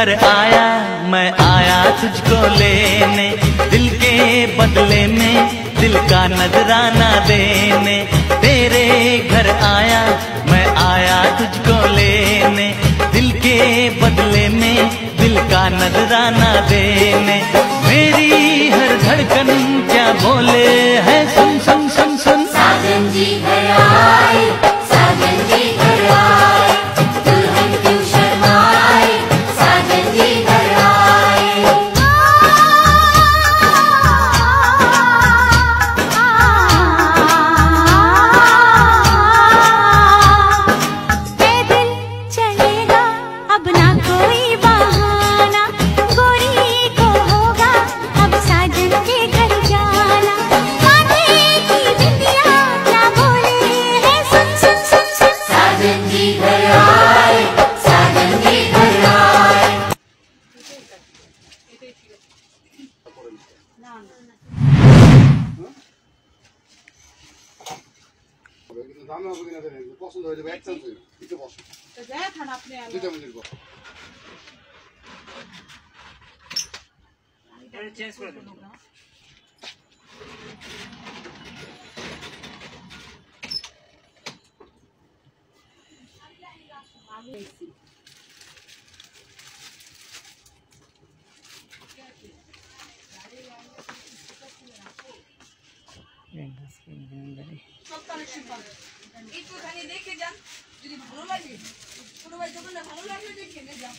घर आया मैं आया तुझको लेने, दिल के बदले में दिल का नजराना देने। तेरे घर आया मैं आया तुझको लेने, दिल के बदले में दिल का नजराना देने। मेरी हर धड़कन क्या बोले है, सुन सुन सुन सुन। साजन जी घर आए, साजन जी घर आए, दुल्हन क्यों शर्माए, साजन जी घर आए। पैदल चलेगा अब ना कोई बहाना, गोरी को होगा अब साजन के घर जाना। माथे की बिंदिया क्या बोले है, सुन सुन सुन सुन। साजन जी घर आए, साजन जी घर आए। দাম হবে কিনা জানেন, পছন্দ হয়ে যাবে একটা দুই কিছু বসে তো দেখেন আপনি দুইটা মিনিট বসে চেঞ্জ করে দেন। একটুখানি দেখে যান, যদি ভালো লাগে কোনো ভাই যখন ভালো লাগলে দেখে যান।